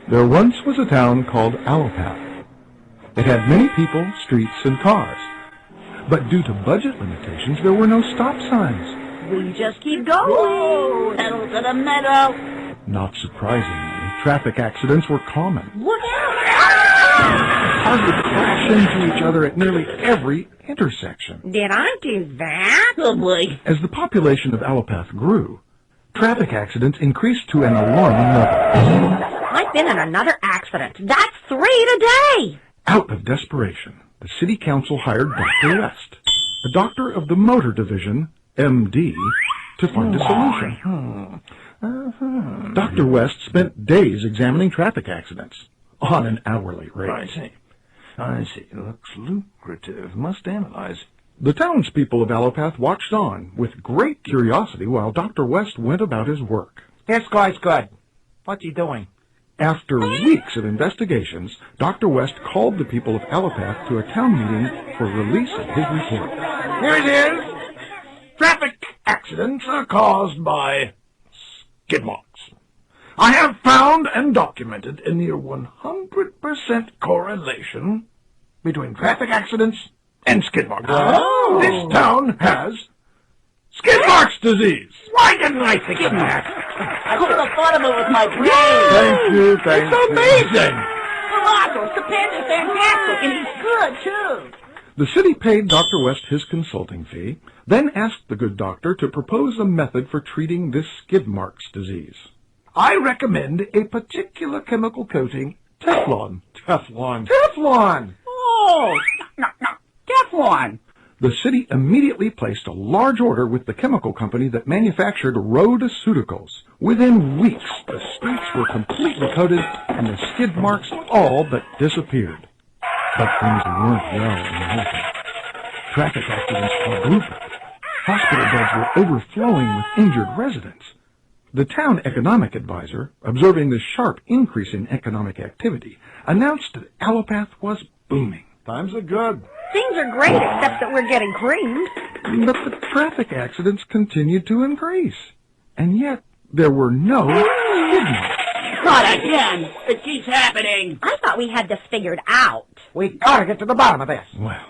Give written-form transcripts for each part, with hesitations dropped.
There once was a town called Allopath. It had many people, streets, and cars. But due to budget limitations, there were no stop signs. We just keep going. Whoa, pedal to the meadow. Not surprisingly, traffic accidents were common. Look out! Cars would crash into each other at nearly every intersection. Did I do that? Oh, boy. As the population of Allopath grew, traffic accidents increased to an alarming level. I've been in another accident. That's 3 today. Out of desperation, the city council hired Dr. West, a doctor of the motor division, MD, to find a solution. Dr. West spent days examining traffic accidents on an hourly rate. I see. Looks lucrative. Must analyze. The townspeople of Allopath watched on with great curiosity while Dr. West went about his work. This guy's good. What's he doing? After weeks of investigations, Dr. West called the people of Allopath to a town meeting for release of his report. Here it is. Traffic accidents are caused by skid marks. I have found and documented a near 100% correlation between traffic accidents and skid marks. Oh. This town has skid marks disease. Why didn't I think of that? I should have thought of it with my brain. Thank you, thank It's amazing. Milagros, the pen's fantastic, and he's good, too. The city paid Dr. West his consulting fee, then asked the good doctor to propose a method for treating this skid marks disease. I recommend a particular chemical coating, Teflon. Teflon. Teflon! Oh, no, Teflon. The city immediately placed a large order with the chemical company that manufactured rhodoceuticals. Within weeks, the streets were completely coated and the skid marks all but disappeared. But things weren't well in Allopath. Traffic accidents quadrupled. Hospital beds were overflowing with injured residents. The town economic advisor, observing the sharp increase in economic activity, announced that Allopath was booming. Times are good. Things are great, except that we're getting creamed. But the traffic accidents continued to increase. And yet, there were no skid marks. Not again. It keeps happening. I thought we had this figured out. We gotta get to the bottom of this. Well,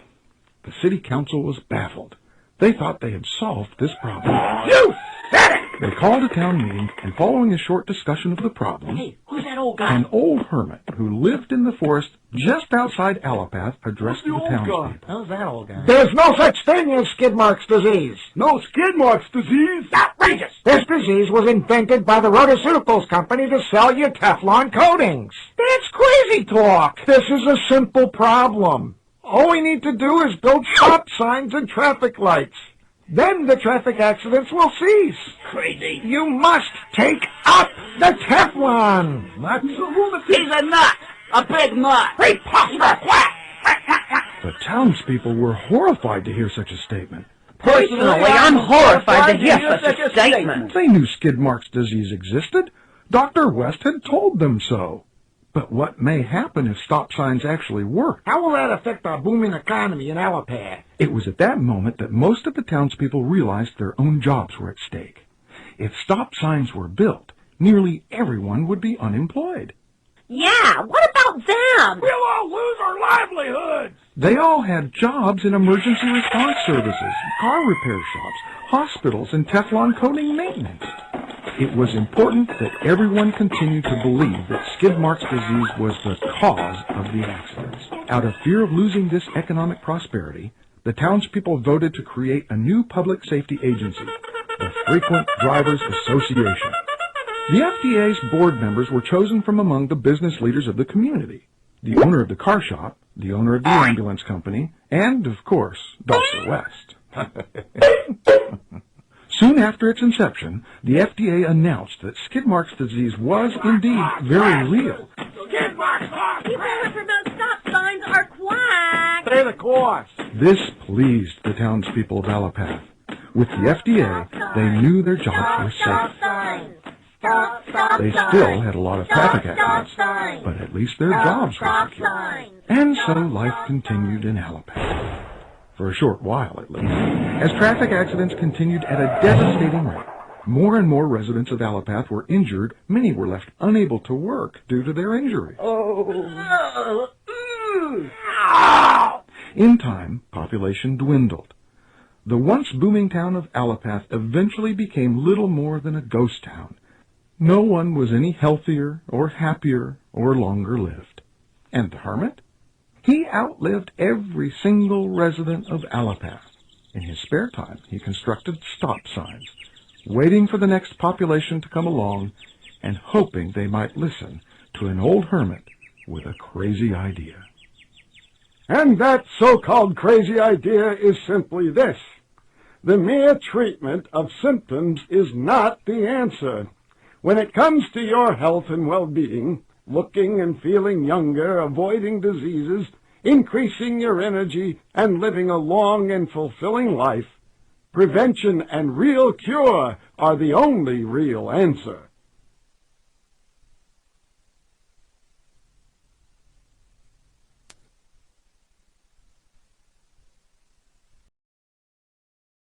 the city council was baffled. They thought they had solved this problem. You said it! They called a town meeting, and following a short discussion of the problem, Hey, who's that old guy? an old hermit who lived in the forest just outside Allopath addressed the townspeople. Who's that old guy? There's no such thing as skid marks disease. No skid marks disease? Outrageous! This disease was invented by the rhodoceuticals company to sell you Teflon coatings. That's crazy talk. This is a simple problem. All we need to do is build stop signs and traffic lights. Then the traffic accidents will cease. Crazy. You must take up the Teflon. That's a lunatic. He's a nut. A big nut. Preposterous! The townspeople were horrified to hear such a statement. Personally, I'm horrified to hear such a statement. They knew skid marks disease existed. Dr. West had told them so. But what may happen if stop signs actually work? How will that affect our booming economy in Allopath? It was at that moment that most of the townspeople realized their own jobs were at stake. If stop signs were built, nearly everyone would be unemployed. Yeah, what about them? We'll all lose our livelihoods. They all had jobs in emergency response services, car repair shops, hospitals, and Teflon coating maintenance. It was important that everyone continue to believe that skid marks disease was the cause of the accidents. Out of fear of losing this economic prosperity, the townspeople voted to create a new public safety agency, the Frequent Drivers Association. The FDA's board members were chosen from among the business leaders of the community, the owner of the car shop, the owner of the ambulance company, and, of course, Dr. West. Soon after its inception, the FDA announced that skid marks disease was indeed very real. Skid marks! People who promote stop signs are quack. Pay the cost. This pleased the townspeople of Allopath. With the FDA, they knew their jobs were safe. They still had a lot of traffic accidents, but at least their jobs were secure. And so life continued in Allopath. For a short while, at least, as traffic accidents continued at a devastating rate. More and more residents of Allopath were injured. Many were left unable to work due to their injuries. In time, population dwindled. The once booming town of Allopath eventually became little more than a ghost town. No one was any healthier or happier or longer lived. And the hermit? He outlived every single resident of Allopath. In his spare time, he constructed stop signs, waiting for the next population to come along and hoping they might listen to an old hermit with a crazy idea. And that so-called crazy idea is simply this. The mere treatment of symptoms is not the answer. When it comes to your health and well-being, looking and feeling younger, avoiding diseases, increasing your energy, and living a long and fulfilling life, prevention and real cure are the only real answer.